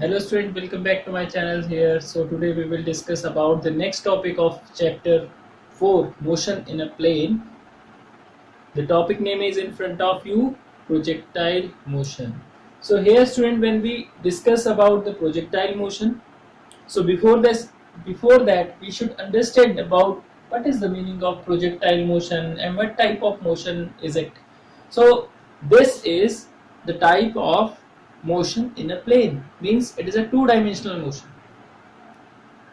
Hello student, welcome back to my channel here. So today we will discuss about the next topic of chapter 4, motion in a plane. The topic name is in front of you, projectile motion. So here student, when we discuss about the projectile motion, so before that we should understand about what is the meaning of projectile motion and what type of motion is it. So this is the type of motion in a plane, means it is a two dimensional motion.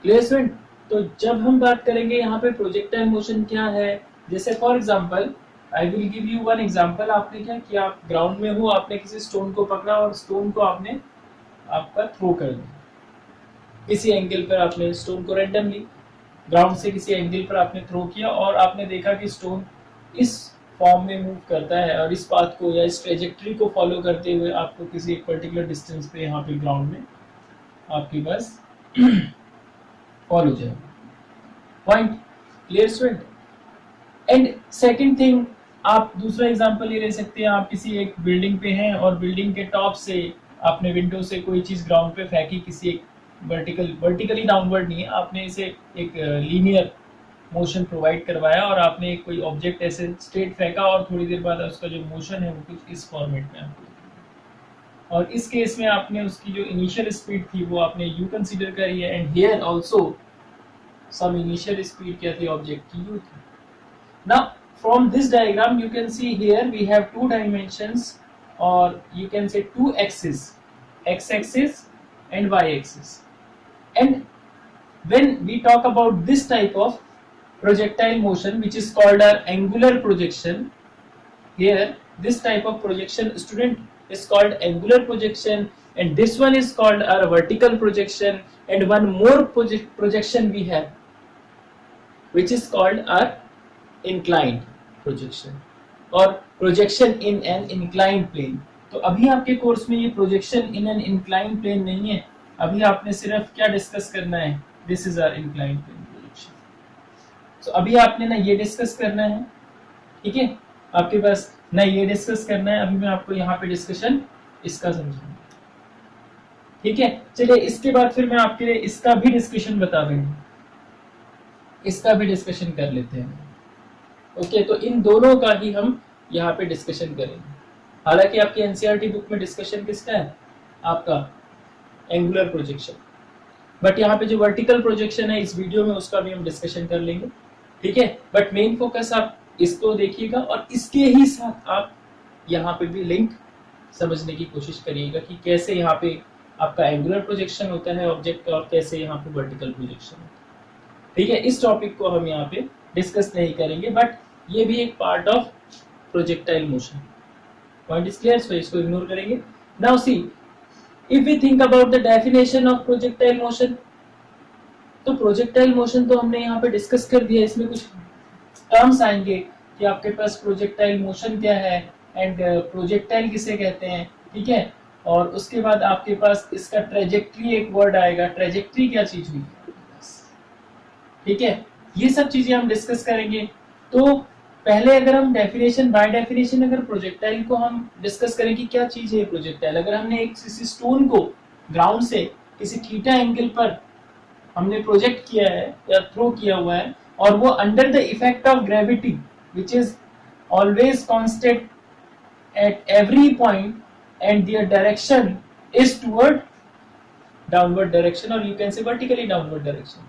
Clear student? तो जब हम बात करेंगे यहाँ पे projectile motion क्या है, जैसे for example I will give you one example. आपने क्या किया, आप ग्राउंड में हो, आपने किसी स्टोन को पकड़ा और स्टोन को आपने आपका थ्रो कर दिया किसी एंगल पर. आपने स्टोन को रैंडमली ग्राउंड से किसी एंगल पर आपने थ्रो किया और आपने देखा कि स्टोन इस फॉर्म में मूव करता है और इस पाथ को या इस ट्रेजेक्टरी को फॉलो करते हुए आपको किसी एक पर्टिकुलर डिस्टेंस पे यहाँ पे ग्राउंड में आपकी बस फॉलो जाए. Point clear student? And second thing, आप दूसरा एग्जांपल ये ले सकते हैं. आप किसी एक बिल्डिंग पे हैं और बिल्डिंग के टॉप से आपने विंडो से कोई चीज ग्राउंड पे फेंकी, किसी एक वर्टिकली डाउनवर्ड नहीं है, आपने इसे एक लीनियर मोशन प्रोवाइड करवाया और आपने कोई ऑब्जेक्ट ऐसे स्ट्रेट फेंका और थोड़ी देर बाद उसका जो मोशन है वो कुछ इस फॉर्मेट में आपको. और इस केस में आपने उसकी जो इनिशियल स्पीड थी वो आपने यू कंसीडर करी है and here also some initial speed क्या थी, ऑब्जेक्ट की यू थी. Now from this diagram you can see here we have two dimensions और you can say two axis, x axis and y axis. And when we talk about this type of projectile motion which is called our angular projection, here this type of projection student is called angular projection and this one is called our vertical projection, and one more projection we have which is called our inclined projection or projection in an inclined plane. तो अभी आपके course में ये projection in an inclined plane नहीं है, अभी आपने सिर्फ क्या डिस्कस करना है, this is our inclined plane projection. तो अभी आपने ना ये डिस्कस करना है, ठीक है, आपके पास ना ये डिस्कस करना है. अभी मैं आपको यहाँ पे डिस्कशन इसका समझाऊंगा, ठीक है. चलिए इसके बाद फिर मैं आपके लिए इसका भी डिस्कशन बता दूंगा, इसका भी डिस्कशन कर लेते हैं. ओके, तो इन दोनों का ही हम यहाँ पे डिस्कशन करेंगे. हालांकि आपकी एनसीईआरटी बुक में डिस्कशन किसका है, आपका एंगुलर प्रोजेक्शन, बट यहाँ पे जो वर्टिकल प्रोजेक्शन है इस वीडियो में उसका भी हम डिस्कशन कर लेंगे, ठीक है. बट मेन फोकस आप इसको देखिएगा और इसके ही साथ आप यहाँ पे भी लिंक समझने की कोशिश करिएगा कि कैसे यहाँ पे आपका एंगुलर प्रोजेक्शन होता है ऑब्जेक्ट का और कैसे यहाँ पे वर्टिकल प्रोजेक्शन होता है, ठीक है. इस टॉपिक को हम यहाँ पे डिस्कस नहीं करेंगे बट ये भी एक part of projectile motion. Point is clear, so इसको इग्नोर करेंगे. Now see, if we think about the definition of projectile motion, तो projectile motion तो हमने यहाँ पे डिस्कस कर दिया. इसमें कुछ टर्म्स आएंगे कि आपके पास projectile motion क्या है एंड projectile किसे कहते हैं, ठीक है. और उसके बाद आपके पास इसका ट्रेजेक्ट्री एक वर्ड आएगा. ट्रेजेक्ट्री क्या चीज हुई, ठीक है. ये सब चीजें हम डिस्कस करेंगे. तो पहले अगर हम डेफिनेशन बाय डेफिनेशन अगर प्रोजेक्टाइल को हम डिस्कस करें कि क्या चीज है प्रोजेक्टाइल. अगर हमने एक किसी स्टोन को ग्राउंड से किसी थीटा एंगल पर हमने प्रोजेक्ट किया है या थ्रो किया हुआ है और वो under the effect of gravity which is always constant at every point and their direction is toward downward direction और you can say vertically downward direction.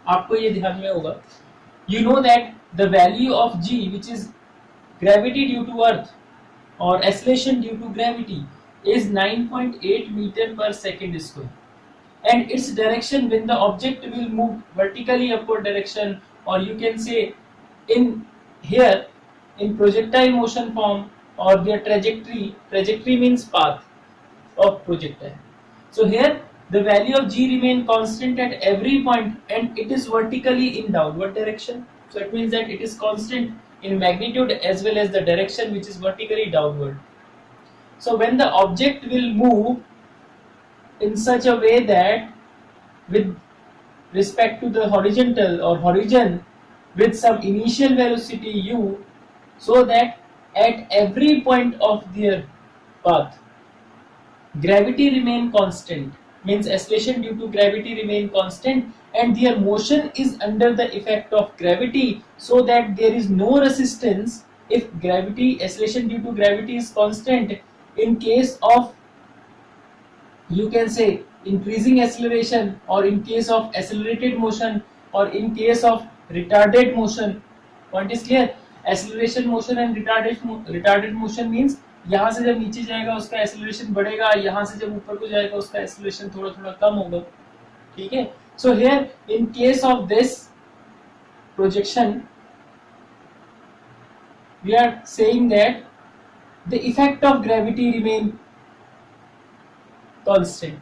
आपको ये ध्यान में होगा, you know that the value of g which is gravity due to earth or acceleration due to gravity is 9.8 meter per second square, and its direction when the object will move vertically upward direction or you can say in here in projectile motion form or their trajectory means path of projectile. So here the value of g remain constant at every point and it is vertically in downward direction. So it means that it is constant in magnitude as well as the direction which is vertically downward. So when the object will move in such a way that with respect to the horizontal or horizon with some initial velocity u, so that at every point of their path gravity remain constant, means acceleration due to gravity remain constant, and their motion is under the effect of gravity, so that there is no resistance if gravity acceleration due to gravity is constant. In case of, you can say, increasing acceleration, or in case of accelerated motion, or in case of retarded motion. Point is clear? Acceleration motion and retarded motion means यहाँ से जब नीचे जाएगा उसका acceleration बढ़ेगा, यहाँ से जब ऊपर को जाएगा उसका एक्सेलरेशन थोड़ा थोड़ा कम होगा. ठीक है. So here in case of this projection we are saying that the effect of gravity remain constant,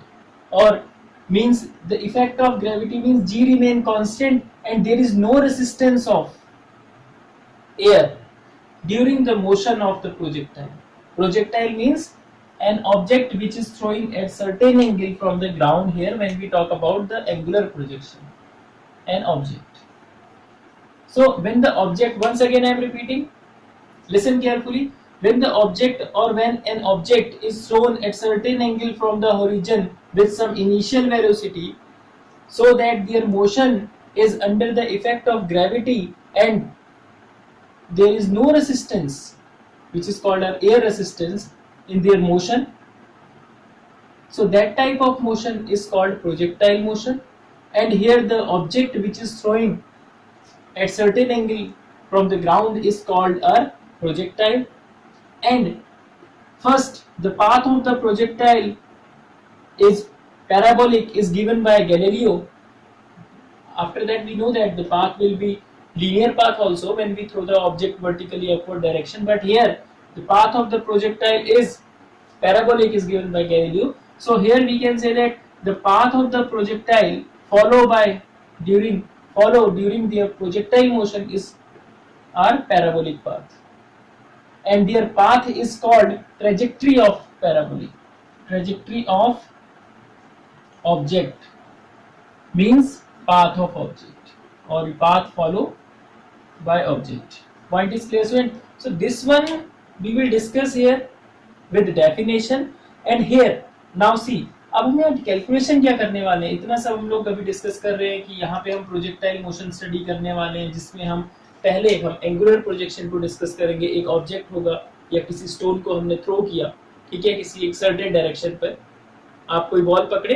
or means the effect of gravity means g remain constant and there is no resistance of air during the motion of the projectile. Projectile means an object which is throwing at certain angle from the ground. Here when we talk about the angular projection, an object. So when the object, once again I am repeating, listen carefully, when the object or when an object is thrown at certain angle from the horizon with some initial velocity, so that their motion is under the effect of gravity and there is no resistance, which is called an air resistance in their motion, so that type of motion is called projectile motion. And here the object which is throwing at certain angle from the ground is called a projectile. And first the path of the projectile is parabolic, is given by Galileo. After that we know that the path will be linear path also when we throw the object vertically upward direction, but here the path of the projectile is parabolic, is given by Galileo. So here we can say that the path of the projectile follow during their projectile motion is our parabolic path, and their path is called trajectory of parabolic. Trajectory of object means path of object, or path follow by object. Point is clear, student? So this one we will discuss here with definition. And here now see, अब हमें calculation क्या करने वाले हैं. इतना सब हम लोग अभी डिस्कस कर रहे हैं कि यहाँ पे हम प्रोजेक्टाइल मोशन स्टडी करने वाले हैं, जिसमें हम पहले हम एंगुलर प्रोजेक्शन को डिस्कस करेंगे. एक ऑब्जेक्ट होगा या किसी स्टोन को हमने थ्रो किया, ठीक है, किसी एक सर्टेन डायरेक्शन पर. आप कोई बॉल पकड़े,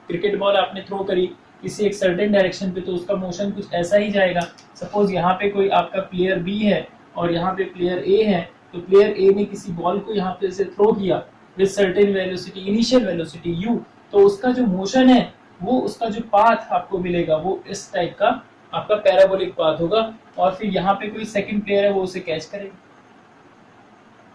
क्रिकेट बॉल आपने थ्रो करी किसी एक सर्टेन डायरेक्शन पे, तो उसका मोशन कुछ ऐसा ही जाएगा. सपोज यहाँ पे कोई आपका प्लेयर बी है और यहाँ पे प्लेयर ए है, तो प्लेयर ए ने किसी बॉल को यहाँ पे से थ्रो किया with certain velocity, initial velocity u, तो उसका जो मोशन है वो, उसका जो पाथ आपको मिलेगा वो इस टाइप का आपका पैराबोलिक पाथ होगा. और फिर यहाँ पे कोई सेकंड प्लेयर है वो उसे कैच करेगा.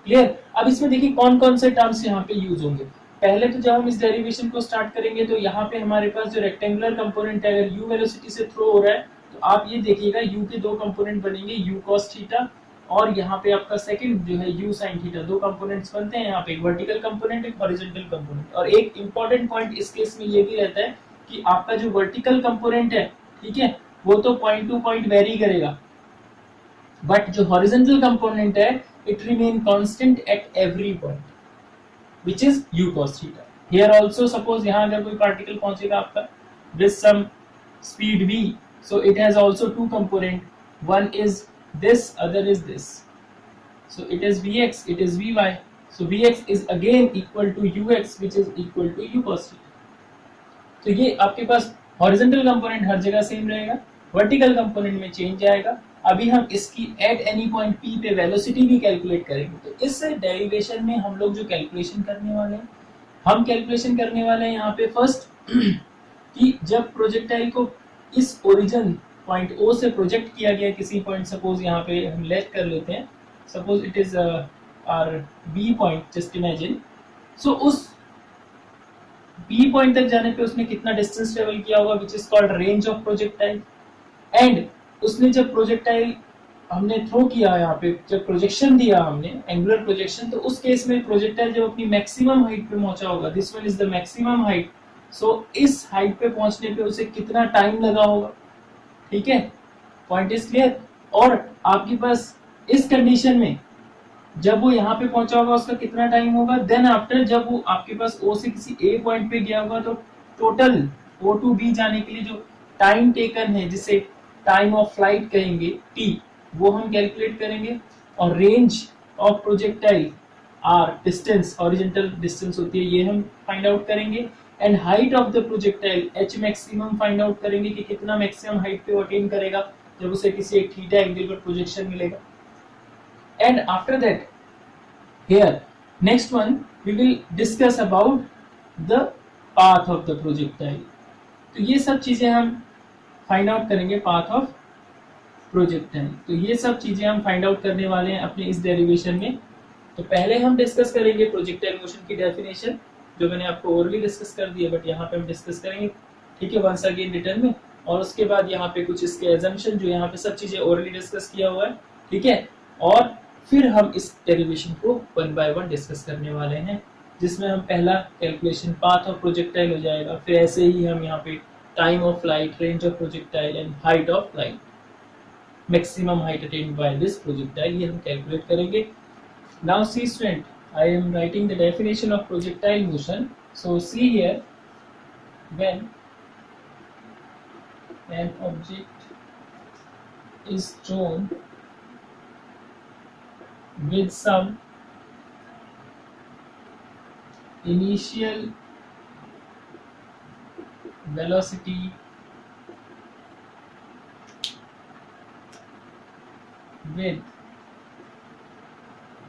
क्लियर? अब इसमें देखिए कौन कौन से टर्म्स यहाँ पे यूज होंगे. पहले तो जब हम इस डेरिवेशन को स्टार्ट करेंगे तो यहाँ पे हमारे पास जो रेक्टेंगुलर कंपोनेंट है, अगर u वेलोसिटी से थ्रो हो रहा है तो आप ये देखिएगा u के दो कंपोनेंट बनेंगे, u cos थीटा, और यहाँ पे आपका सेकंड जो है u sin थीटा. दो कंपोनेंट्स बनते हैं यहाँ पे, एक वर्टिकल कंपोनेंट, एक हॉरिजॉन्टल कंपोनेंट. और एक इंपॉर्टेंट पॉइंट इस केस में ये भी रहता है कि आपका जो वर्टिकल कंपोनेंट है, ठीक है, वो तो पॉइंट टू पॉइंट वेरी करेगा, बट जो हॉरिजॉन्टल कंपोनेंट है it remain constant at every point, which is u cos theta. Here also suppose यहाँ अगर कोई पार्टिकल पहुंचेगा आपका with some speed v, so it has also two component, one is this, other is this. So it is vx, it is vy. So vx is again equal to ux, which is equal to u cos theta. तो ये आपके पास horizontal component हर जगह same रहेगा, vertical component में change आएगा. अभी हम इसकी एट एनी पॉइंट p पे वेलोसिटी भी कैलकुलेट करेंगे. तो इस डेरिवेशन में हम लोग जो कैलकुलेशन करने वाले हैं, हम कैलकुलेशन करने वाले हैं यहाँ पे फर्स्ट कि जब प्रोजेक्टाइल को इस ओरिजिन पॉइंट O से प्रोजेक्ट किया गया किसी पॉइंट, सपोज यहाँ पे हम लेट कर लेते हैं, suppose it is our B point, just imagine. So उस B पॉइंट तक जाने पे उसने कितना डिस्टेंस ट्रेवल किया होगा, which is called range of projectile. And उसने जब प्रोजेक्टाइल हमने थ्रो किया, यहाँ पे जब प्रोजेक्शन दिया हमने एंगुलर प्रोजेक्शन, तो उस केस में प्रोजेक्टाइल जब अपनी मैक्सिमम हाइट पे पहुंचा होगा, this one is the maximum height, so इस हाइट पे पहुंचने पे उसे कितना टाइम लगा होगा. ठीक है, पॉइंट इज क्लियर. और आपके पास इस कंडीशन में जब वो यहाँ पे पहुंचा होगा उसका कितना टाइम होगा, देन आफ्टर जब वो आपके पास ओ से किसी ए पॉइंट पे गया होगा तो टोटल ओ टू बी जाने के लिए जो टाइम टेकन है, जिसे टाइम ऑफ फ्लाइट कहेंगे टी, वो हम कैलकुलेट करेंगे। और range of projectile R, distance horizontal distance होती है, ये हम फाइंड आउट करेंगे। And height of the projectile H maximum find out करेंगे कि कितना मैक्सिमम हाइट पे अटेन करेगा जब उसे किसी एक थीटा एंगल पर प्रोजेक्शन मिलेगा। And after that, here next one we will discuss about the path of the projectile। तो ये सब चीजें हम फाइंड आउट करेंगे, पाथ ऑफ प्रोजेक्टाइल। तो ये सब चीजें हम फाइंड आउट करने वाले हैं अपने इस डेरिवेशन में। तो पहले हम डिस्कस करेंगे प्रोजेक्टाइल मोशन की डेफिनेशन, जो मैंने आपको ओरली डिस्कस कर दी है, बट यहाँ पे हम डिस्कस करेंगे, ठीक है, वंस अगेन रिटर्न में। और उसके बाद यहाँ पे कुछ इसके एजम्पशन, जो यहाँ पे सब चीजें ओरली डिस्कस किया हुआ है, ठीक है। और फिर हम इस डेरिवेशन को वन बाय वन डिस्कस करने वाले हैं, जिसमें हम पहला कैलकुलेशन पाथ ऑफ प्रोजेक्टाइल हो जाएगा, फिर ऐसे ही हम यहाँ पे time of flight, range of projectile and height of flight, maximum height attend by this projectile, ये हम कैलकुलेट करेंगे। Now see student, I am writing the definition of projectile motion. So see here, when an object is thrown with some initial velocity with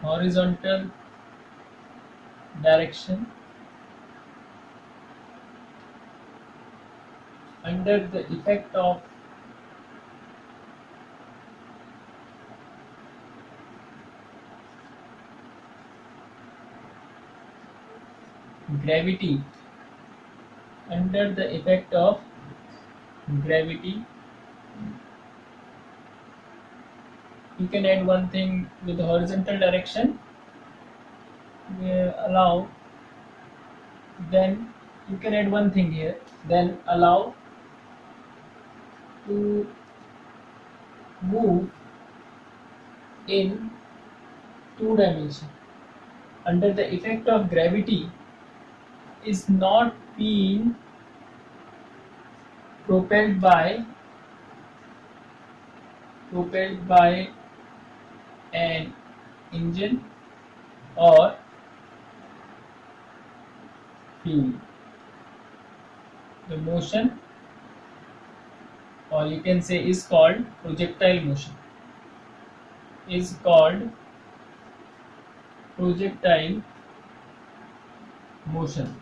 horizontal direction under the effect of gravity, under the effect of gravity, you can add one thing with the horizontal direction, allow, then you can add one thing here, then allow to move in two dimension under the effect of gravity is not being propelled by an engine or fuel. The motion, or you can say, is called projectile motion, is called projectile motion.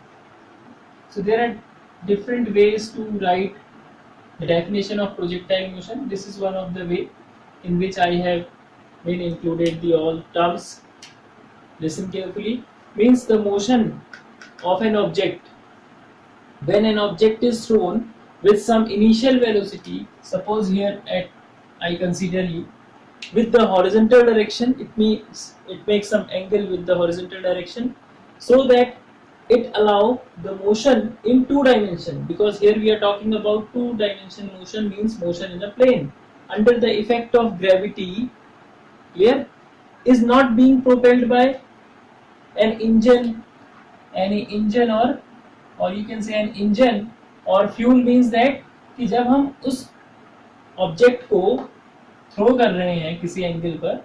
So there are different ways to write the definition of projectile motion. This is one of the way in which I have been included the all terms. Listen carefully. Means the motion of an object when an object is thrown with some initial velocity. Suppose here at I consider you with the horizontal direction, it makes some angle with the horizontal direction, so that it allow the motion in two dimension, because here we are talking about two dimension motion, means motion in a plane under the effect of gravity, clear, is not being propelled by an engine, any engine, or you can say an engine or fuel. Means that कि जब हम उस object को throw कर रहे हैं किसी angle पर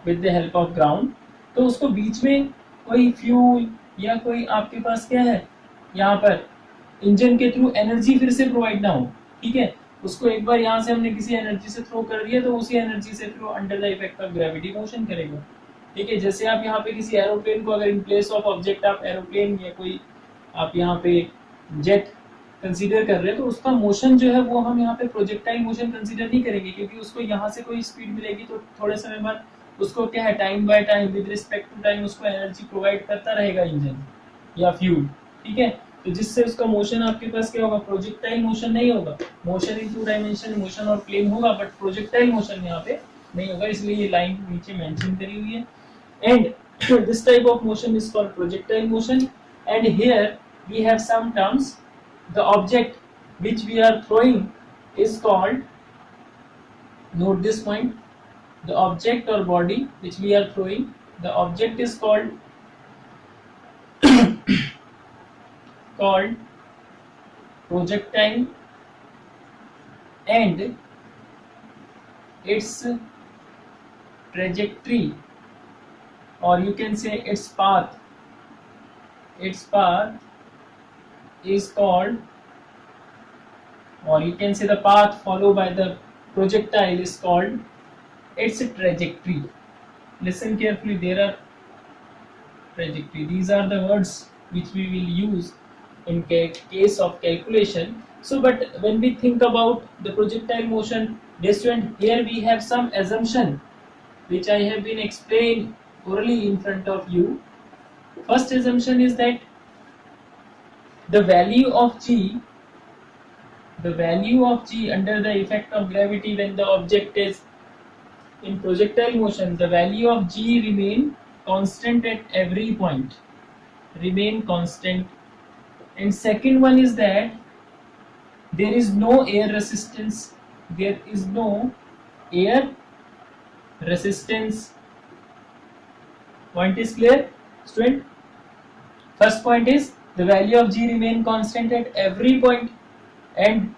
with the help of ground, तो उसको बीच में कोई फ्यूल या कोई आपके पास क्या है यहाँ पर इंजन के थ्रू एनर्जी फिर से प्रोवाइड ना हो, ठीक है। उसको एक बार यहाँ से हमने किसी एनर्जी से थ्रो कर दिया तो उसी एनर्जी से throw under the effect of gravity motion करेगा, ठीक है। जैसे आप यहाँ पे किसी एरोप्लेन को अगर इन प्लेस ऑफ ऑब्जेक्ट आप एरोप्लेन या कोई आप यहाँ पे जेट कंसीडर कर रहे हैं, तो उसका मोशन जो है वो हम यहाँ पे प्रोजेक्टाइल मोशन कंसीडर नहीं करेंगे, क्योंकि उसको यहाँ से कोई स्पीड मिलेगी तो थोड़े समय बाद उसको क्या है time by time with respect to time उसको एनर्जी प्रोवाइड करता रहेगा इंजन या फ्यूल, ठीक है। तो जिससे उसका मोशन आपके पास क्या होगा, प्रोजेक्टाइल मोशन नहीं होगा। Motion in two dimension motion और प्लेन होगा, बट प्रोजेक्टाइल मोशन यहाँ पे नहीं होगा, इसलिए ये लाइन नीचे मेंशन करी हुई है। And this type of motion is called projectile motion. And here we have some terms. The object which we are throwing is called, note this point, the object or body which we are throwing The object is called projectile, and its trajectory, or you can say its path is called, or you can say the path followed by the projectile is called its trajectory. Listen carefully, there are trajectory. These are the words which we will use in case of calculation. So, but when we think about the projectile motion, dear student, here we have some assumption which I have been explained orally in front of you. First assumption is that the value of g under the effect of gravity when the object is in projectile motion, the value of g remain constant at every point, remain constant. And second one is that there is no air resistance, Point is clear, student? First point is the value of g remain constant at every point, and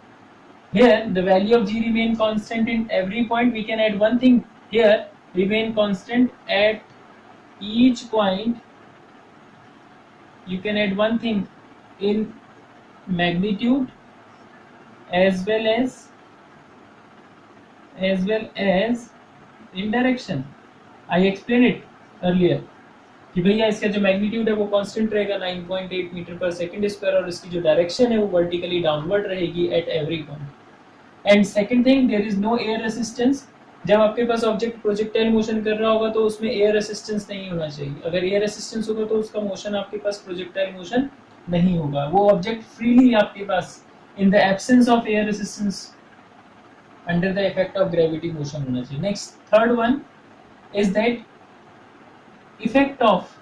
here the value of g remain constant in every point. We can add one thing here, remain constant at each point. You can add one thing in magnitude as well as in direction. I explained it earlier कि भैया इसका जो magnitude है वो constant रहेगा 9.8 metre पर second square, और इसकी जो डायरेक्शन है वो वर्टिकली डाउनवर्ड रहेगी at every point. And second thing, there is no air resistance. जब आपके पास ऑब्जेक्ट प्रोजेक्टाइल मोशन कर रहा होगा तो उसमें एयर रेसिस्टेंस नहीं होना चाहिए. अगर एयर रेसिस्टेंस होगा तो उसका मोशन आपके पास प्रोजेक्टाइल मोशन नहीं होगा. वो ऑब्जेक्ट फ्रीली आपके पास in the absence of air resistance under the effect of gravity motion होना चाहिए. Next third one is that effect of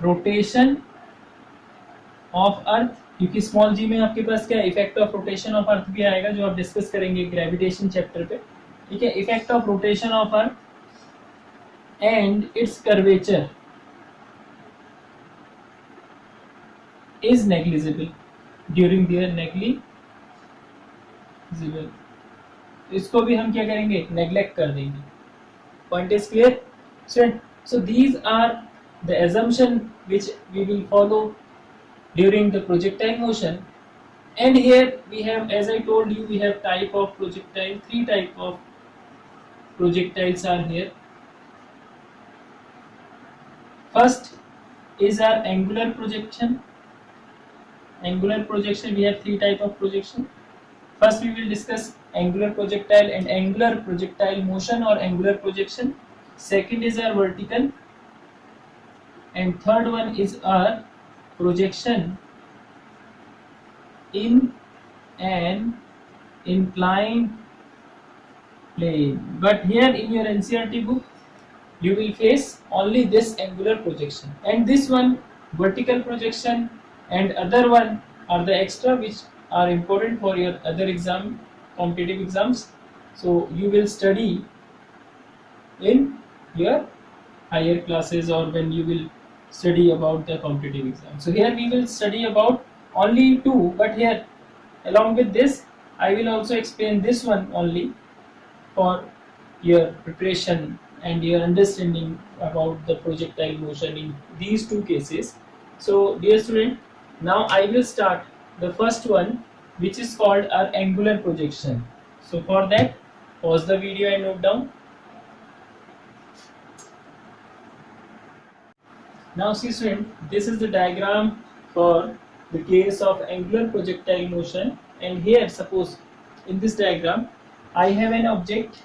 rotation of earth, क्योंकि स्मॉल जी में आपके पास क्या effect of rotation of earth भी आएगा जो आप डिस्कस करेंगे ग्रेविटेशन चैप्टर पे. ठीक है, effect of rotation of earth and it's curvature is negligible during their negligible. इसको भी हम क्या करेंगे, नेग्लेक्ट कर देंगे. Point is clear, student? So these are the assumption which we will follow during the projectile motion. And here we have, as I told you, we have type of projectile. Three type of projectiles are here. First is our angular projection. Angular projection, we have three type of projection. First we will discuss angular projectile and angular projectile motion or angular projection. Second is our vertical, and third one is our projection in an inclined plane. But here in your NCERT book you will face only this angular projection, and this one vertical projection and other one are the extra which are important for your other exam, competitive exams. So you will study in your higher classes or when you will study about the competitive exam. So here we will study about only two, but here along with this I will also explain this one only for your preparation and your understanding about the projectile motion in these two cases. So dear student, now I will start the first one, which is called our angular projection. So for that, pause the video and note down. Now see student, this is the diagram for the case of angular projectile motion. And here suppose in this diagram I have an object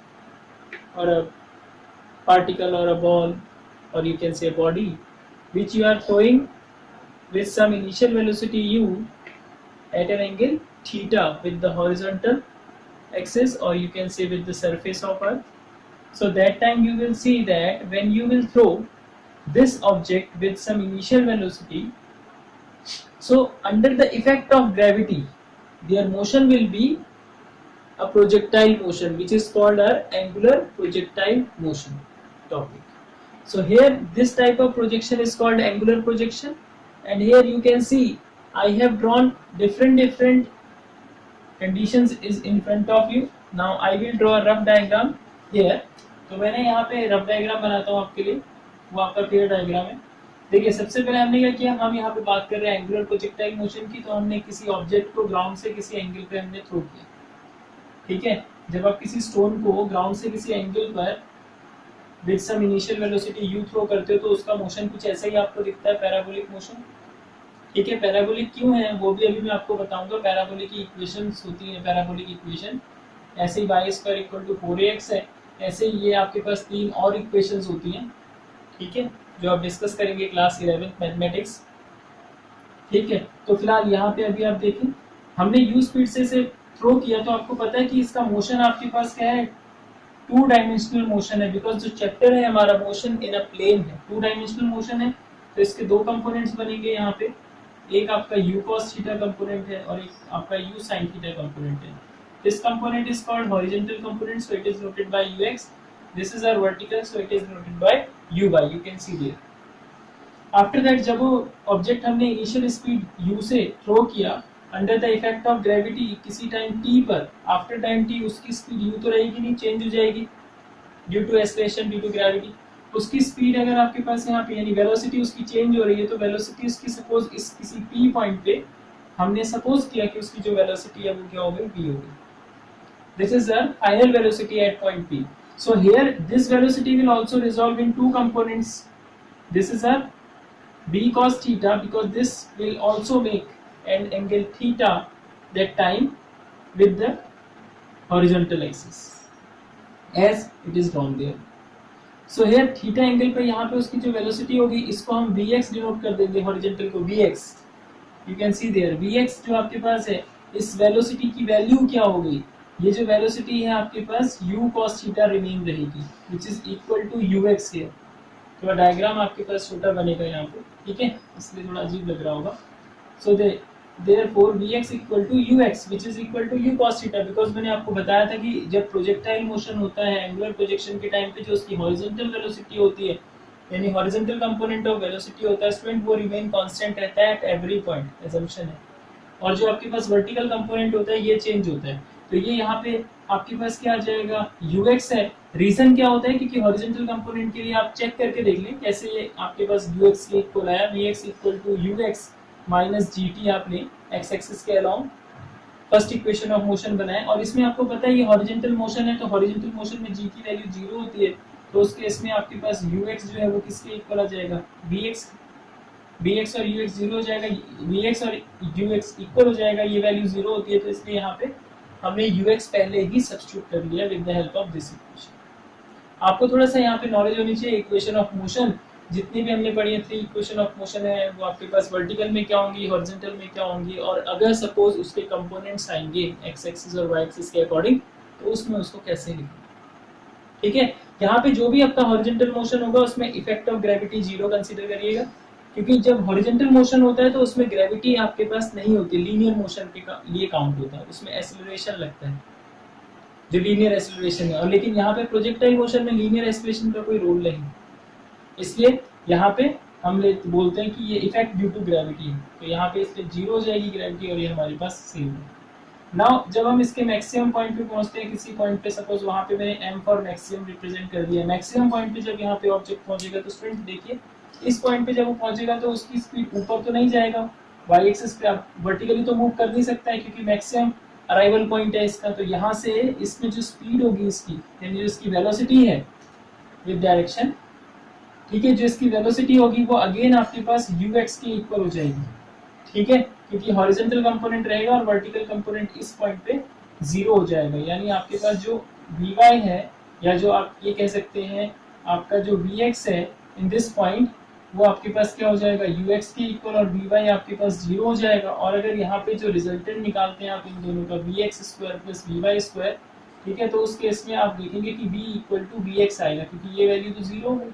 or a particle or a ball, or you can say a body, which you are throwing with some initial velocity u at an angle theta with the horizontal axis, or you can say with the surface of earth. So that time you will see that when you will throw this object with some initial velocity, so under the effect of gravity their motion will be a projectile motion, which is called our angular projectile motion. topic. So here this type of projection is called angular projection, and here you can see I have drawn different conditions is in front of you. Now I will draw a rough diagram here. तो मैंने यहाँ पे rough diagram बनाता हूँ आपके लिए, वो आपका क्लियर डायग्राम है. देखिए सबसे पहले हमने क्या किया, हम यहाँ पे बात कर रहे हैं एंगुलर प्रोजेक्टाइल मोशन की. तो हमने किसी ऑब्जेक्ट को ग्राउंड से किसी एंगल पे हमने थ्रो किया. ठीक है, जब आप किसी स्टोन को ग्राउंड से किसी एंगल पर with some initial velocity you throw करते हो तो उसका मोशन कुछ ऐसा ही आपको दिखता है, पैराबोलिक मोशन. ठीक है, पैराबोलिक क्यों है वो भी अभी मैं आपको बताऊंगा. पैराबोलिक की इक्वेशंस होती है, पैराबोलिक इक्वेशन ऐसे ही y² इक्वल टू 4ax है. ऐसे ही ये आपके पास 3 और इक्वेशंस होती हैं. ठीक है, जो आप डिस्कस करेंगे क्लास 11 मैथमेटिक्स. ठीक है, तो फिलहाल यहाँ पे अभी आप देखें हमने यू स्पीड से इसे थ्रो किया तो आपको पता है कि इसका मोशन आपके पास क्या है, 2 डायमेंशनल मोशन है. बिकॉज जो चैप्टर है हमारा मोशन इन अ प्लेन है, 2 डायमेंशनल मोशन है. तो इसके 2 कंपोनेंट्स बनेंगे यहाँ पे. एक आपका u cos थीटा कंपोनेंट है और एक आपका u sin थीटा कंपोनेंट है. This component is called horizontal component, so it is noted by ux. This is our vertical, so it is noted by uy. You can see there. After that जब वो object हमने initial speed u से throw किया under the effect of gravity किसी time t पर, after time t उसकी speed u तो रहेगी नहीं, चेंज हो जाएगी due to acceleration, due to gravity. उसकी स्पीड अगर आपके पास यहाँ पे यानी वेलोसिटी उसकी चेंज हो रही है तो वेलोसिटी उसकी सपोज इस किसी p पॉइंट पे हमने सपोज किया कि उसकी जो वेलोसिटी है वो क्या हो गई, v हो गई. This is the final velocity at point p. So here this velocity will also resolve in 2 components. This is our b cos theta because this will also make an angle theta that time with the horizontal axis as it is drawn there. So here theta angle पे यहाँ पे उसकी जो velocity होगी इसको हम vx denote कर देंगे, हॉरिजॉन्टल को vx. You can see there vx जो आपके पास है, इस वेलोसिटी की वैल्यू क्या होगी, ये जो वेलोसिटी है आपके पास u cos थीटा रिमेन रहेगी which is equal to ux here. थोड़ा डायग्राम आपके पास छोटा बनेगा यहाँ पे. ठीक है, इसलिए थोड़ा अजीब लग रहा होगा. सो therefore vx equal to ux which is equal to u cos theta. Because मैंने आपको बताया था कि जब प्रोजेक्टाइल मोशन होता है एंगुलर प्रोजेक्शन के टाइम पे जो उसकी हॉरिजॉन्टल वेलोसिटी होती है यानी हॉरिजॉन्टल कंपोनेंट ऑफ वेलोसिटी होता है स्टूडेंट, वो रिमेन कांस्टेंट रहता है एट एवरी पॉइंट, असम्पशन है. और जो आपके पास वर्टिकल कंपोनेंट होता है ये चेंज होता है. तो ये यहाँ पे आपके पास क्या आ जाएगा, ux है. रीजन क्या होता है, क्योंकि हॉरिजॉन्टल कंपोनेंट के लिए आप चेक करके देख लें कैसे ये आपके पास ux के इक्वल आया. vx equal to ux minus gt आपने x एक्सिस के along first equation of motion बनाया. और इसमें आपको पता है ये हॉरिजॉन्टल मोशन है तो हॉरिजॉन्टल मोशन में g की वैल्यू 0 होती है. तो उस केस में आपके पास ux जो है वो किसके इक्वल आ जाएगा, vx और ux 0 हो जाएगा. vx और ux इक्वल हो जाएगा, ये वैल्यू 0 होती है. तो इसलिए यहाँ पे हमने ux पहले ही सब्स्टिट्यूट कर लिया with the help of this equation. आपको थोड़ा सा यहाँ पे नॉलेज होनी चाहिए इक्वेशन ऑफ मोशन. जितनी भी हमने पढ़ी है 3 इक्वेशन ऑफ मोशन है वो आपके पास वर्टिकल में क्या होंगी, हॉरिजॉन्टल में क्या होंगी, और अगर सपोज उसके कंपोनेंट्स आएंगे एक्स एक्सिस और वाई एक्सिस के अकॉर्डिंग तो उसमें उसको कैसे लिखें. ठीक है, यहाँ पे जो भी आपका हॉरिजॉन्टल मोशन होगा उसमें इफेक्ट ऑफ ग्रेविटी 0 कंसीडर करिएगा, क्योंकि जब हॉरिजॉन्टल मोशन होता है तो उसमें ग्रेविटी आपके पास नहीं होती, लीनियर मोशन के लिए काउंट होता है, उसमें एक्सेलरेशन लगता है जो लीनियर एक्सेलरेशन है. और लेकिन यहाँ पे प्रोजेक्टाइल मोशन में लीनियर एक्सेलरेशन का कोई रोल नहीं, इसलिए यहाँ पे हम बोलते हैं कि ये इफेक्ट ड्यू टू ग्रेविटी है. तो यहाँ पे इसलिए 0 हो जाएगी ग्रेविटी और ये हमारे पास सेम है. नाउ जब हम इसके मैक्सिमम पॉइंट पे पहुंचते हैं किसी पॉइंट पे, सपोज वहाँ पे मैंने m फॉर मैक्सिमम रिप्रेजेंट कर दिया. मैक्सिमम पॉइंट पे जब यहाँ पे ऑब्जेक्ट पहुंचेगा तो स्टूडेंट देखिए इस पॉइंट पे जब वो पहुंचेगा तो उसकी स्पीड ऊपर तो नहीं जाएगा, वाई एक्सिस पे आप वर्टिकली तो मूव कर नहीं सकता है क्योंकि मैक्सिमम अराइवल पॉइंट है इसका. तो यहाँ से इसमें जो स्पीड होगी इसकी यानी जो इसकी वेलोसिटी है विद डायरेक्शन, ठीक है, जो इसकी वेलोसिटी होगी वो अगेन आपके पास ux के इक्वल हो जाएगी. ठीक है, क्योंकि हॉरिजॉन्टल कंपोनेंट रहेगा और वर्टिकल कंपोनेंट इस पॉइंट पे 0 हो जाएगा. यानी आपके पास जो vy है या जो आप ये कह सकते हैं आपका जो vx है इन दिस पॉइंट वो आपके पास क्या हो जाएगा, ux के इक्वल, और vy आपके पास 0 हो जाएगा. और अगर यहाँ पे जो रिजल्टेंट निकालते हैं आप इन दोनों का vx square plus vy square, ठीक है, तो उस केस में आप देखेंगे कि v इक्वल टू vx आएगा क्योंकि ये वैल्यू तो 0 हो गई.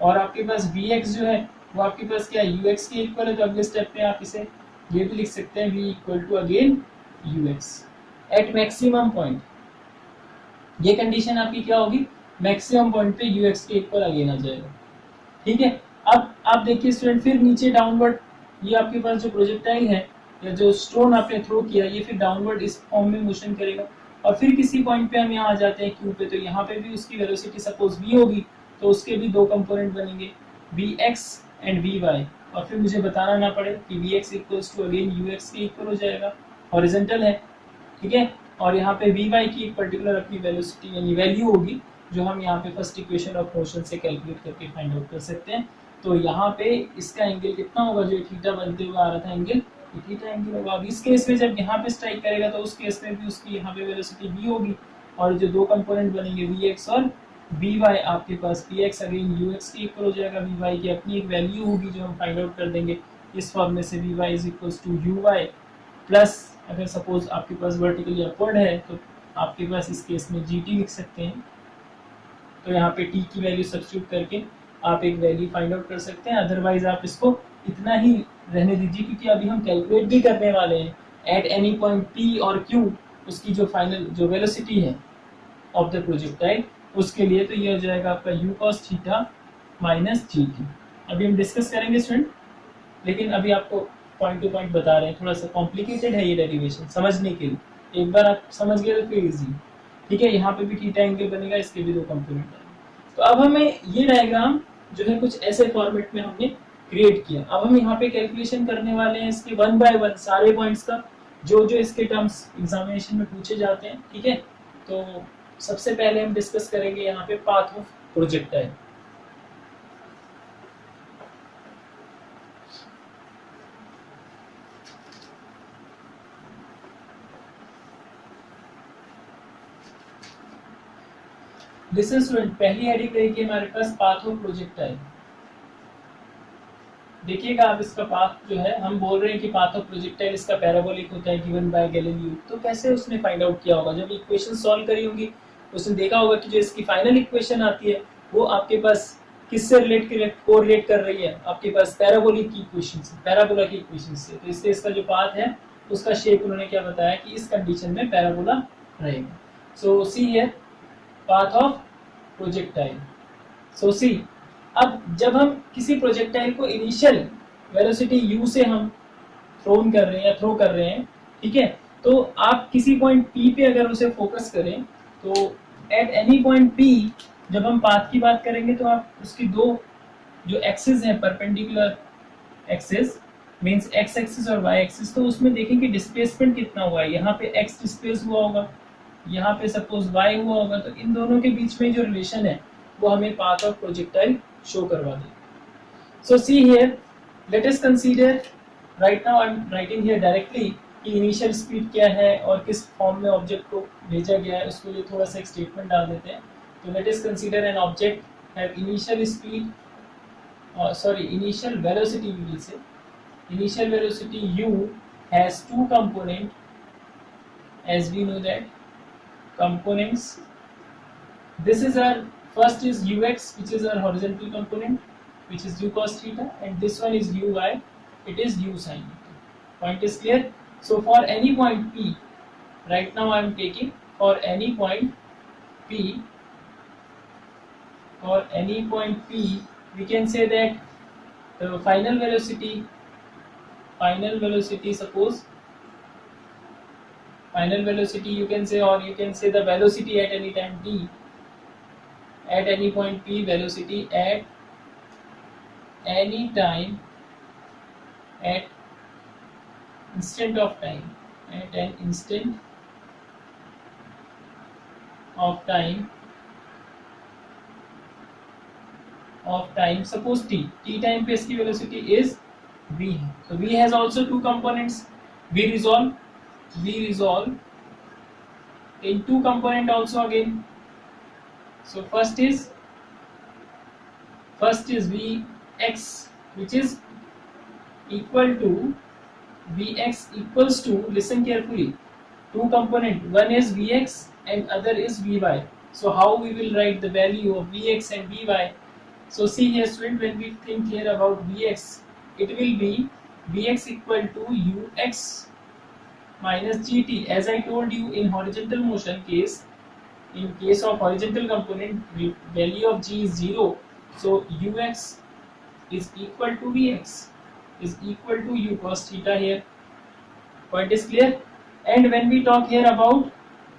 और आपके पास vx जो है वो आपके पास क्या है, ux के इक्वल है. तो अगले स्टेप पे आप इसे ये भी लिख सकते हैं v equal to again ux at maximum point. ये कंडीशन आपकी क्या होगी, मैक्सिमम पॉइंट पे ux के इक्वल अगेन आ जाएगा। ठीक है, अब आप देखिए स्टूडेंट, फिर नीचे डाउनवर्ड ये आपके पास जो प्रोजेक्टाइल है या जो स्टोन आपने थ्रो किया ये फिर डाउनवर्ड इस फॉर्म में मोशन करेगा। और फिर किसी पॉइंट पे हम यहाँ आ जाते हैं क्यू पे, तो यहाँ पे भी उसकी वेलोसिटी सपोज v होगी, तो उसके भी दो कंपोनेंट बनेंगे vx एंड vy। और फिर मुझे बताना ना पड़े कि vx equals to again ux के इक्वल हो जाएगा, हॉरिजॉन्टल है। ठीक है, और यहाँ पे vy की एक पर्टिकुलर अपनी वेलोसिटी यानी वैल्यू होगी जो हम यहाँ पे फर्स्ट इक्वेशन ऑफ मोशन से कैलकुलेट करके फाइंड आउट कर सकते हैं। तो यहाँ पे इसका एंगल कितना होगा, जो थीटा बनते हुए आ रहा था एंगल, थीटा एंगल होगा। अब इस केस में जब यहाँ पे स्ट्राइक करेगा तो उस केस में भी उसकी यहाँ पे वेलोसिटी v होगी, और जो दो कंपोनेंट बनेंगे vx और vy, आपके पास px अगेन ux के इक्वल हो जाएगा, vy की अपनी एक वैल्यू होगी जो हम फाइंड आउट कर देंगे इस फॉर्म में से, vy is equals to uy plus, अगर सपोज आपके पास वर्टिकली अपवर्ड है तो आपके पास इस केस में gt लिख सकते हैं। तो यहाँ पे t की वैल्यू सब्स्टिट्यूट करके आप एक वैल्यू फाइंड आउट कर सकते हैं। अदरवाइज आप इसको इतना ही रहने दीजिए, क्योंकि अभी हम कैलकुलेट भी करने वाले हैं एट एनी पॉइंट p और q उसकी जो फाइनल जो वेलोसिटी है ऑफ द प्रोजेक्टाइल उसके लिए। तो ये हो जाएगा आपका u cos theta minus gt। अभी हम डिस्कस करेंगे स्टूडेंट, लेकिन अभी आपको पॉइंट टू पॉइंट बता रहे हैं, थोड़ा सा कॉम्प्लिकेटेड है ये डेरिवेशन समझने के लिए, एक बार आप समझ गए तो फिर इजी। ठीक है, यहाँ पे भी थीटा एंगल बनेगा, इसके भी दो कंपोनेंट आएंगे। तो अब हमें ये डायग्राम जो है कुछ ऐसे फॉर्मेट में हमने क्रिएट किया। अब हम यहाँ पे कैलकुलेशन करने वाले हैं इसके वन बाय वन सारे पॉइंट्स का, जो जो इसके टर्म्स एग्जामिनेशन में पूछे जाते हैं। ठीक है, तो सबसे पहले हम डिस्कस करेंगे यहाँ पे path of projectile. Listen student, पहली हेडिंग रहेगी हमारे पास पाथ ऑफ प्रोजेक्टाइल। देखिएगा आप, इसका पाथ जो है हम बोल रहे हैं कि पाथ ऑफ प्रोजेक्टाइल इसका पैराबोलिक होता है गिवन बाय गैलीलियो। तो कैसे उसने फाइंड आउट किया होगा, जब इक्वेशन सॉल्व करी होंगी उसने देखा होगा कि जो इसकी फाइनल इक्वेशन आती है वो आपके पास किससे कोरिलेट कर रही है, आपके पास पैराबोलिक की इक्वेशन से, पैराबोला की इक्वेशन से। तो इसलिए इसका जो पाथ है उसका शेप उन्होंने क्या बताया कि इस कंडीशन में पैराबोला रहेगा। So see here path of projectile. So see, अब जब हम किसी प्रोजेक्टाइल को इनिशियल वेलोसिटी u से हम थ्रोन कर रहे हैं या थ्रो कर रहे हैं, ठीक है, तो आप किसी पॉइंट p पे अगर उसे फोकस करें तो एट एनी पॉइंट p जब हम पाथ की बात करेंगे तो आप उसकी दो जो एक्सिस हैं, perpendicular axis means x axis और y एक्सिस, तो उसमें देखें कि डिस्प्लेसमेंट कितना हुआ है। यहाँ पे x डिस्प्लेस हुआ होगा, यहाँ पे सपोज y हुआ होगा, तो इन दोनों के बीच में जो रिलेशन है वो हमें पाथ ऑफ प्रोजेक्टाइल शो करवा देगा। So see here, let us consider, right now I am writing here directly कि इनिशियल स्पीड क्या है और किस फॉर्म में ऑब्जेक्ट को भेजा गया है, उसके लिए थोड़ा सा एक स्टेटमेंट डाल देते हैं। तो late us consider an object have initial speed initial velocity, we will say initial velocity u has two component, as we know that components, this is our first is ux which is our horizontal component which is u cos theta, and this one is uy, it is u sin theta. Point is clear? So for any point p, right now I am taking for any point p, for any point p we can say that the final velocity suppose final velocity you can say, or you can say the velocity at any time t, at any point p, velocity at any time at instant of time, at an instant of time suppose t time पे इसकी velocity is v है। So v has also two components, v resolve in two component also again. So first is vx which is equal to vx equals to, listen carefully, two component, one is vx and other is vy. So how we will write the value of vx and vy? So see here student, when we think here about vx, it will be vx equal to ux minus gt. As I told you, in horizontal motion case in case of horizontal component, value of g is 0, so ux is equal to vx is equal to u cos theta here. Point is clear? And when we talk here about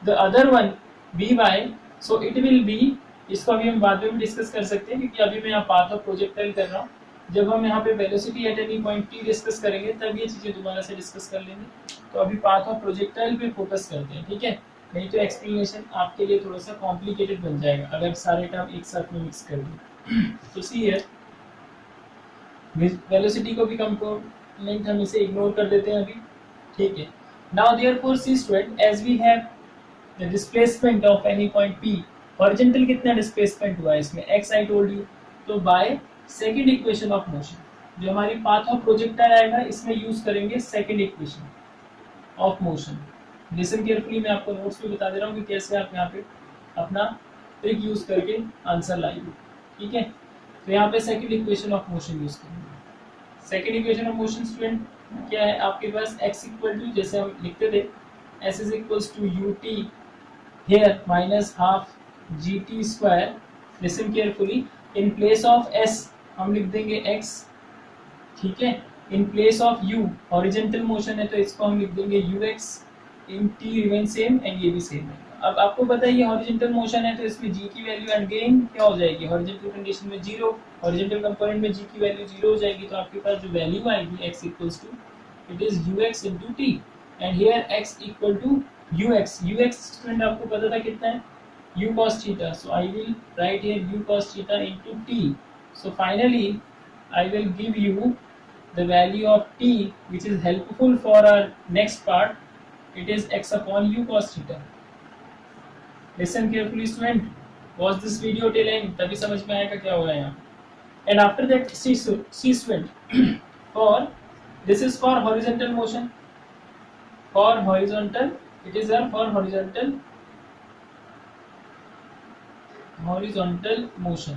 the other one vy, so it will be, इसको अभी हम बाद में भी discuss कर सकते हैं क्योंकि अभी मैं यहाँ पाथ ऑफ प्रोजेक्टाइल कर रहा हूँ. जब हम यहाँ पे velocity at any point T discuss करेंगे तब ये चीजें दोबारा से डिस्कस कर लेंगे. तो अभी पाथ ऑफ प्रोजेक्टाइल पे फोकस करते हैं, ठीक है? नहीं तो एक्सप्लेनेशन आपके लिए थोड़ा सा कॉम्प्लिकेटेड बन जाएगा अगर सारे टर्म एक साथ में मिक्स कर दें. तो सी है, वेलोसिटी को भी कंपोनेंट हम इसे इग्नोर कर देते हैं अभी, ठीक है? Now therefore see student, as we have the displacement of any point P, horizontal कितना डिस्प्लेसमेंट हुआ है इसमें, x आई टोल्ड यू. तो by second equation of motion, जो हमारी पाथ ऑफ प्रोजेक्टाइल आएगा इसमें यूज करेंगे second equation of motion. Listen carefully, मैं आपको नोट्स में बता दे रहा हूँ कि कैसे आप यहाँ पे अपना ट्रिक यूज करके आंसर लाइए, ठीक है? तो यहाँ पे second equation of motion use करेंगे. Second equation of motion student क्या है आपके पास, x इक्वल टू, जैसे हम लिखते थे, s इज इक्वल्स टू ut here माइनस half gt square. Listen carefully, in place of s हम लिख देंगे x, ठीक है? In place of u, horizontal motion है तो इसको हम लिख देंगे ux. In t remain same and ये भी सेम है. अब आपको पता है ये हॉरिजॉन्टल मोशन है तो इसमें g की वैल्यू अगेन क्या हो जाएगी, हॉरिजॉन्टल कंडीशन में 0, हॉरिजॉन्टल कंपोनेंट में g की वैल्यू 0 हो जाएगी. तो आपके पास जो वैल्यू आएगी x equals to, it is ux into t and here x equal to ux student आपको पता था कितना है, u cos theta. So I will write here u cos theta into t. So finally I will give you the value of t which is helpful for our next part. It is x upon u cos theta. Listen carefully student, watch this video till end, तभी समझ में आएगा क्या हो रहा है यहाँ. And after that see student, for this is for horizontal motion, for horizontal, it is for horizontal motion.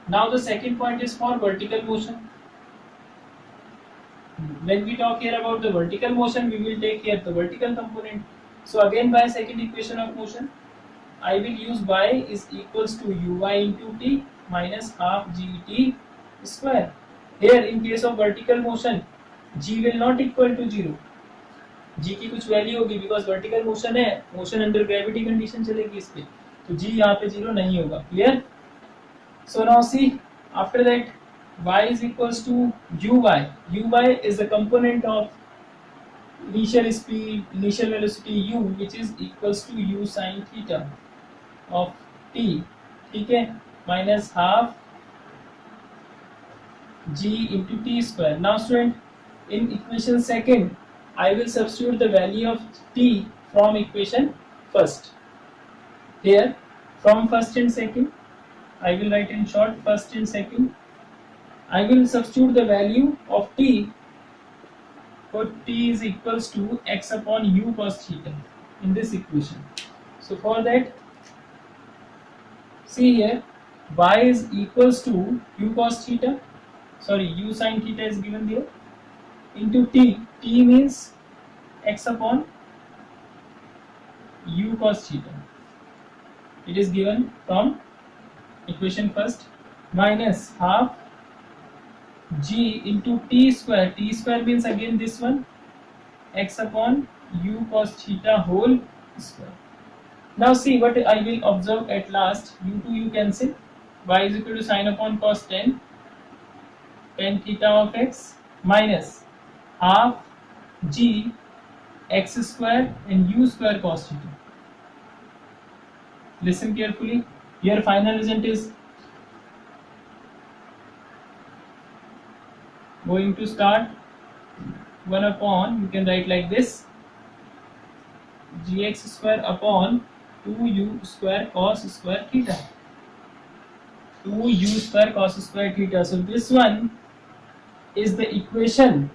Now the second point is for vertical motion. When we talk here about the vertical motion, we will take here the vertical component. So again by second equation of motion, I will use y is equals to uy into t minus half gt square. Here in case of vertical motion, g will not equal to 0. g की कुछ value होगी because vertical motion है, motion under gravity condition चलेगी इस पे, तो g यहाँ पे 0 नहीं होगा. Clear? So now see, after that y is equals to uy is the component of initial speed, initial velocity u, which is equals to u sin theta of t, ठीक है? Minus half g into t square. Now student, in equation second I will substitute the value of t from equation first. Here from first and second I will write in short first and second. I will substitute the value of t for t is equals to x upon u cos theta in this equation. So for that, see here, y is equals to u cos theta, sorry, u sin theta is given there, into t means x upon u cos theta, it is given from equation first, minus half g into t square means again this one, x upon u cos theta whole square. Now see what I will observe at last, u cancel, y is equal to sin upon cos tan theta of x minus half g x square and u square cos theta. Listen carefully, your final result is going to start 1 upon, you can write like this, gx square upon 2u square cos square theta, 2u square cos square theta. So this one is the equation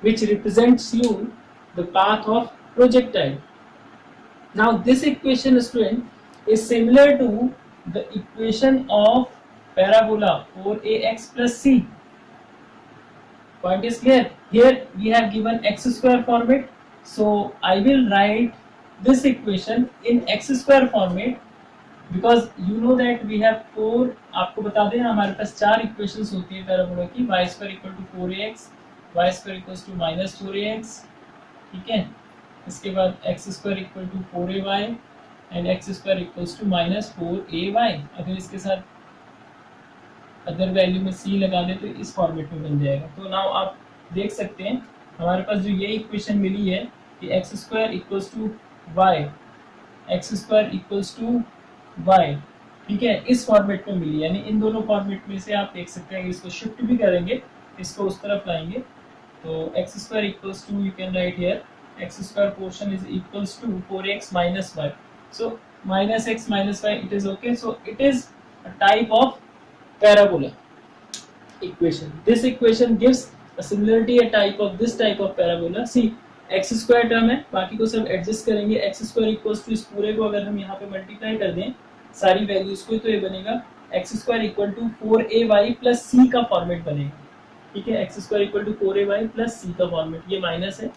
which represents you the path of projectile. Now this equation, student, is similar to the equation of parabola 4ax plus c. Point is clear? Here we have given x square format, so I will write this equation in x square format, because you know that we have 4, आपको बता दें हमारे पास 4 equations होती है parabola की, y square equal to 4ax, y square equals to minus 4ax, ठीक है, इसके बाद x square equal to 4ay and x square equals to minus 4ay। अगर इसके साथ अदर वैल्यू में c लगा दे तो इस फॉर्मेट में बन जाएगा। तो नाउ आप देख सकते हैं हमारे पास जो ये इक्वेशन मिली है कि x square equals to y, x square equals to y, ठीक है, इस फॉर्मेट में मिली, यानी इन दोनों फॉर्मेट में से आप देख सकते हैं कि इसको शिफ्ट भी करेंगे, इसको उस तरफ लाएंगे तो x square equals to, you can write here, x square portion is equals to 4x minus y, so minus x minus y, it is okay, so it is a type of parabola equation. This equation gives a similarity a type of this type of parabola. See x square term है, बाकी को सब adjust करेंगे, x square equals to इस पूरे को अगर हम यहाँ पे मल्टीप्लाई कर दें सारी वैल्यूज को तो ये बनेगा x square equal to 4ay plus c का फॉर्मेट बनेगा, ठीक है, x square equal to 4ay plus c का फॉर्मेट, ये माइनस है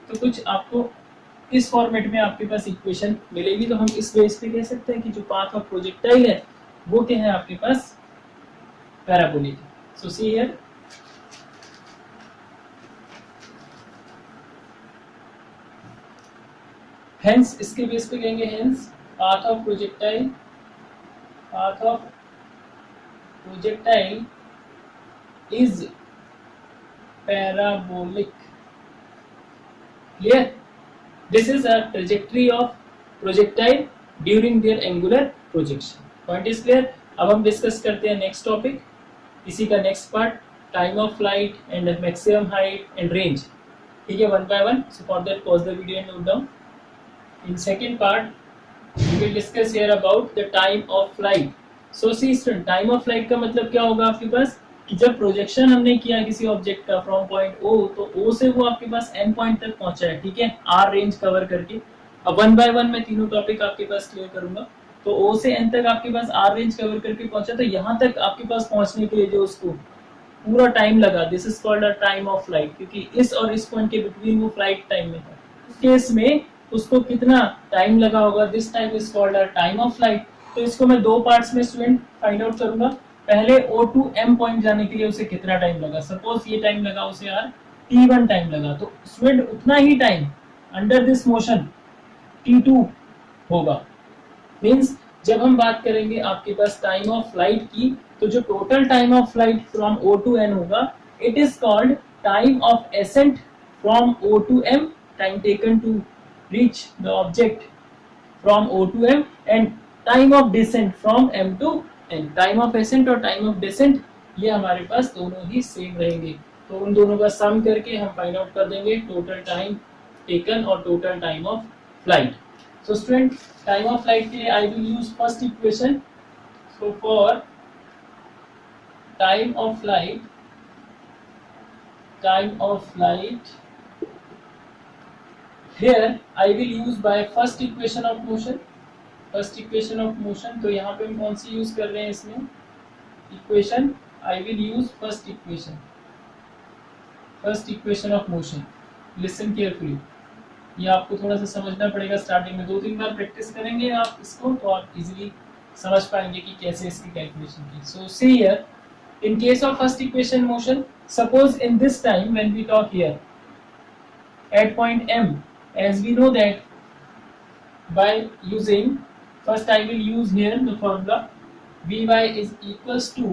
तो कुछ आपको इस फॉर्मेट में आपके पास इक्वेशन मिलेगी। तो हम इस बेस पे कह सकते हैं कि जो पाथ ऑफ प्रोजेक्टाइल है वो क्या है आपके पास parabolic. So see here, hence इसके बेस पे कहेंगे hence path of projectile is parabolic. Clear? This is a trajectory of projectile during their angular projection. Point is clear? अब हम डिस्कस करते हैं नेक्स्ट टॉपिक, इसी का next part, time of flight and maximum height and range, ठीक है, one by one. So for that pause the video and note down. In second part, we will discuss here about the time of flight. So see student, time of flight का मतलब क्या होगा आपके पास कि जब projection हमने किया किसी ऑब्जेक्ट का फ्रॉम पॉइंट O, तो O से वो आपके पास एन पॉइंट तक पहुंचा है, ठीक है, R रेंज कवर करके। अब वन बाय वन मैं तीनों टॉपिक आपके पास क्लियर करूंगा। तो O से N तक आपके पास R रेंज कवर करके पहुंचा, तो यहाँ तक आपके पास पहुंचने के लिए जो उसको पूरा टाइम लगा, this is called a time of flight, क्योंकि इस और इस पॉइंट के बिटवीन वो फ्लाइट टाइम में है। इस केस में उसको कितना टाइम लगा होगा, this time is called a time of flight. तो इसको मैं दो पार्ट्स में स्टूडेंट फाइंड आउट करूंगा। पहले O to M पॉइंट जाने के लिए उसे कितना टाइम लगा, सपोज ये टाइम लगा उसे यार T1 टाइम लगा, तो स्टूडेंट उतना ही time under this motion T2 होगा। मींस जब हम बात करेंगे आपके पास टाइम ऑफ फ्लाइट की, तो जो total time of flight from O to N होगा, it is called time of ascent from O to M, time taken to reach the object from O to M, and time of descent from M to N. Time of ascent और time of descent ये हमारे पास दोनों ही same रहेंगे, तो उन दोनों का सम करके हम फाइंड आउट कर देंगे टोटल टाइम टेकन और total time of flight. So student, time of flight के लिए I will use first equation. So for time of flight here I will use by first equation of motion, तो यहाँ पे हम कौन सी use कर रहे हैं इसमें equation, I will use first equation of motion। listen carefully, ये आपको थोड़ा सा समझना पड़ेगा, स्टार्टिंग में 2-3 बार प्रैक्टिस करेंगे आप इसको तो आप इजीली समझ पाएंगे कि कैसे इसकी कैलकुलेशन की। सो see here, in case of first equation motion, suppose in this time when we talk here at point M, as we know that by using, first I will use here the formula Vy is equals to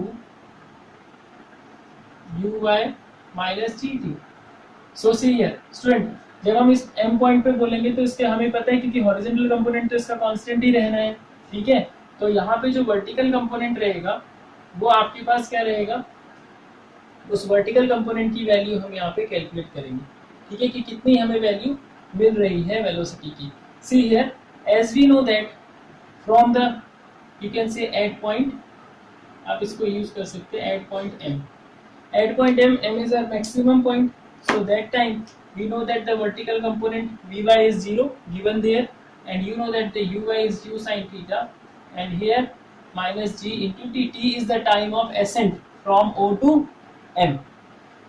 Uy minus Gt। So see here student, जब हम इस M point पे बोलेंगे तो इसके हमें पता है क्योंकि हॉरिजॉन्टल कंपोनेंट तो इसका कांस्टेंट ही रहना है, ठीक है, तो यहाँ पे जो वर्टिकल कंपोनेंट रहेगा वो आपके पास क्या रहेगा, उस वर्टिकल कंपोनेंट की वैल्यू हम यहाँ पे कैलकुलेट करेंगे, ठीक है, कि कितनी हमें वैल्यू मिल रही है वेलोसिटी की। See here, as we know that from the, you can say at point, आप इसको यूज कर सकते हैं at point M, at point M is our maximum point, so that time we know that the vertical component Vy is 0 given there, and you know that the Uy is u sin theta, and here minus G into T is the time of ascent from O to M।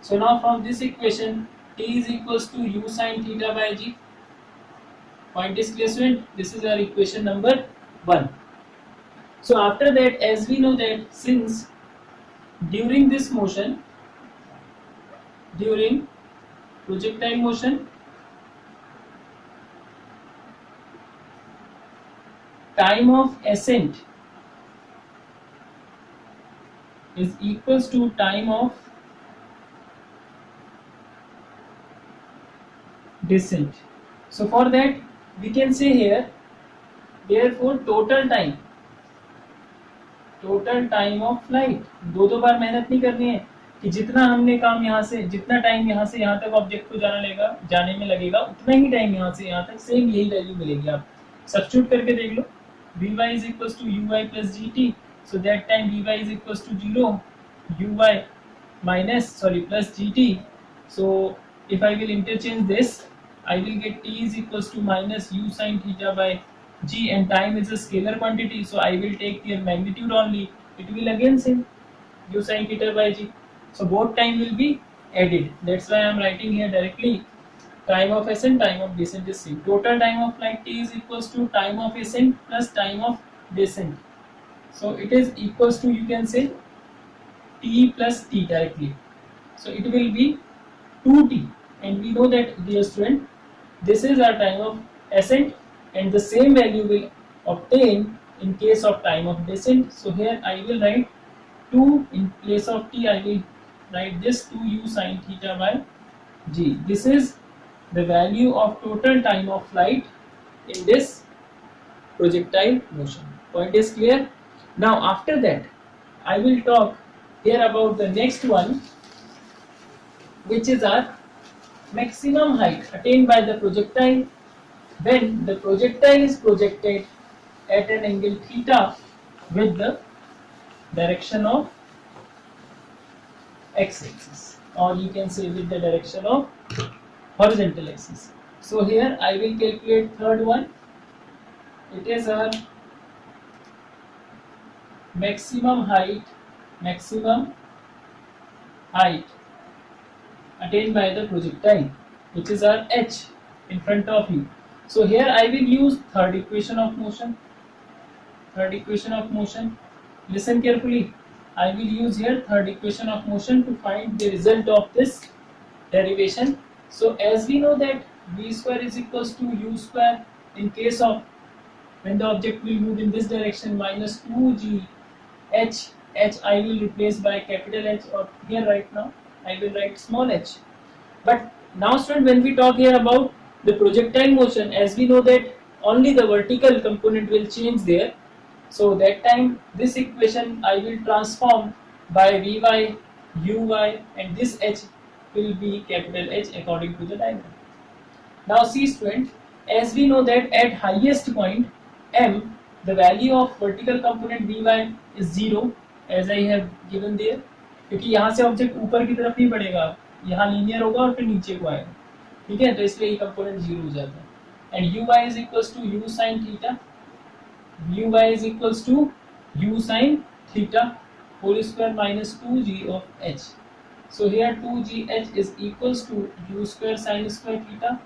So now from this equation T is equals to u sin theta by G, Point is clear, student? This is our equation number 1. So after that, as we know that since during this motion, during projectile motion, time of ascent is equals to time of descent. So for that we can say here, therefore total time of flight, दो बार मेहनत नहीं करनी है कि जितना हमने काम यहाँ से, जितना टाइम यहाँ से यहाँ तक ऑब्जेक्ट को जाने में लगेगा उतना ही टाइम यहाँ से यहाँ तक सेम यही वैल्यू मिलेगी. आप सब्स्टिट्यूट करके देख लो. Vy is equals to uy plus gt, so that time Vy is equals to 0, uy plus gt. So if I will interchange this, I will get t is equals to minus u sin theta by g, and time is a scalar quantity, so I will take their magnitude only. It will again same u sin theta by g. So both time will be added. That's why I am writing here directly time of ascent, time of descent is same. Total time of flight t is equals to time of ascent plus time of descent. So it is equals to, you can say, t plus t directly. So it will be 2t, and we know that, dear student, this is our time of ascent, and the same value will obtain in case of time of descent. So here I will write 2 in place of t. I will write this 2u sin theta by g. This is the value of total time of flight in this projectile motion. Point is clear? Now after that I will talk here about the next one, which is our maximum height attained by the projectile when the projectile is projected at an angle theta with the direction of x-axis, or you can say with the direction of horizontal axis. So here I will calculate third one. It is our maximum height attained by the projectile, which is our h in front of you. So here I will use third equation of motion. Listen carefully. I will use here third equation of motion to find the result of this derivation. So as we know that v square is equals to u square in case of when the object will move in this direction, minus 2g h. I will replace by capital H, or here right now I will write small h. But now student, when we talk here about the projectile motion, as we know that only the vertical component will change there. So that time this equation I will transform by Vy, Uy, and this h will be capital H according to the diagram. Now see student, as we know that at highest point m, the value of vertical component Vy is 0, as I have given there, क्योंकि यहाँ से object ऊपर की तरफ नहीं बढ़ेगा, यहाँ linear होगा और फिर नीचे को आएगा. ठीक है, तो इसलिए ये कंपोनेंट 0 हो जाता है. And Uy is equals to u sin theta. Uy is equals to u sin theta whole square minus 2g of h. So here 2gh is equals to u square sin square theta,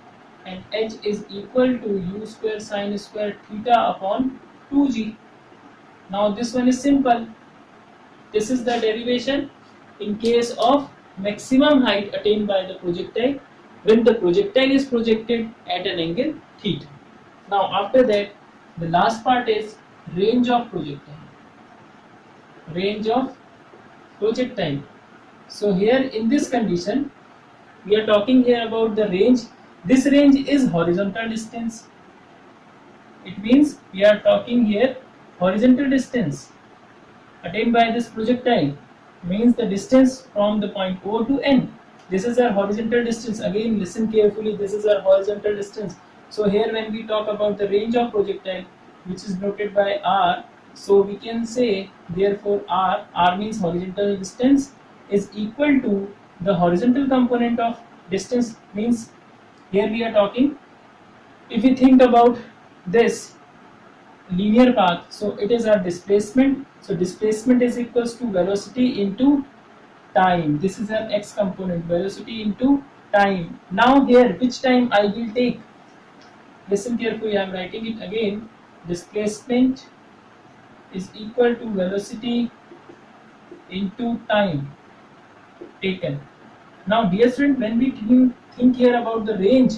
and h is equal to u square sin square theta upon 2g. Now this one is simple. This is the derivation in case of maximum height attained by the projectile when the projectile is projected at an angle theta. Now after that, the last part is range of projectile. So here in this condition, we are talking here about the range. This range is horizontal distance. It means we are talking here horizontal distance attained by this projectile, means the distance from the point O to N. This is our horizontal distance. Again listen carefully, this is our horizontal distance. So here when we talk about the range of projectile, which is noted by R, so we can say therefore R means horizontal distance, is equal to the horizontal component of distance. Means here we are talking, if we think about this linear path, so it is our displacement. So displacement is equals to velocity into time. This is our x component, velocity into time. Now here which time I will take? Listen carefully, I am writing it again. Displacement is equal to velocity into time taken. Now, dear student, when we think here about the range,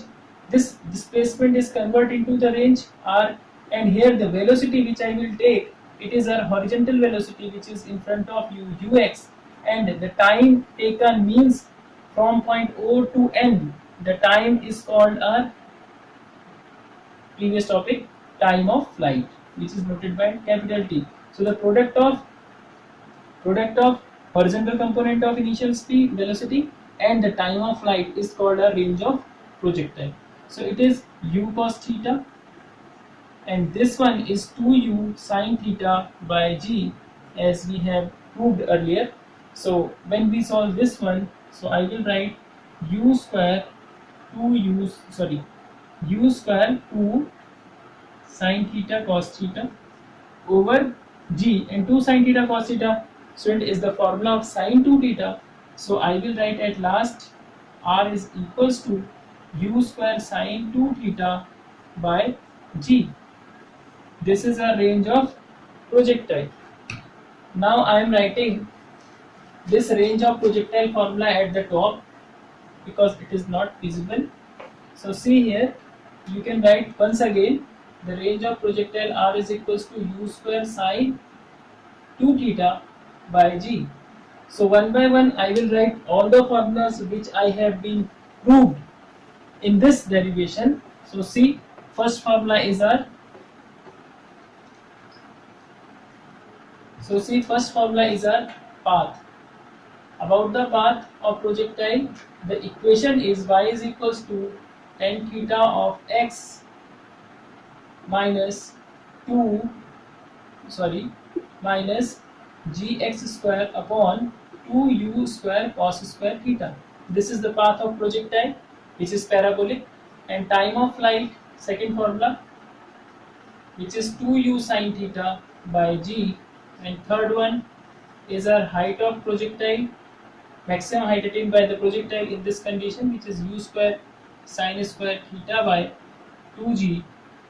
this displacement is converted into the range r, and here the velocity which I will take, it is our horizontal velocity which is in front of you, ux, and the time taken means from point O to N. The time is called our previous topic, time of flight, which is noted by capital T. So the product of horizontal component of initial speed velocity and the time of flight is called a range of projectile. So it is u cos theta, and this one is 2u sin theta by g, as we have proved earlier. So when we solve this one, so I will write u square 2 sin theta cos theta over g, and 2 sin theta cos theta, student, is the formula of sin 2 theta. So I will write at last r is equals to u square sin 2 theta by g. This is a range of projectile. Now I am writing this range of projectile formula at the top because it is not visible. So see here, you can write once again the range of projectile r is equals to u square sin 2 theta by g. So one by one I will write all the formulas which I have been proved in this derivation. So see, first formula is our path. About the path of projectile, the equation is y is equals to tan theta of x minus gx square upon 2u square cos square theta. This is the path of projectile, which is parabolic, and time of flight, second formula, which is 2u sin theta by g, and third one is our height of projectile, maximum height attained by the projectile in this condition, which is u square sin square theta by 2g,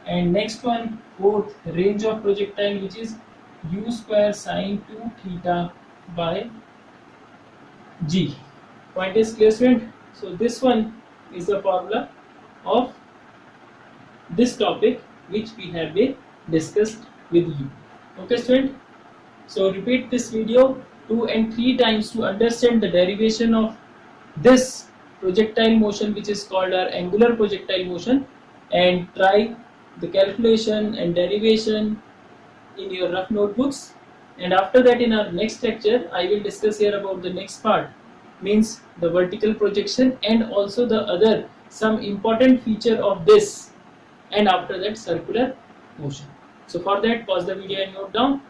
and next one, fourth, range of projectile, which is u square sin 2 theta by g. Point is clear, student? So this one is the formula of this topic which we have been discussed with you. Okay, student? So repeat this video 2 and 3 times to understand the derivation of this projectile motion, which is called our angular projectile motion, and try the calculation and derivation in your rough notebooks. And after that, in our next lecture, I will discuss here about the next part, means the vertical projection, and also the other some important feature of this, and after that circular motion. So for that, pause the video and note down.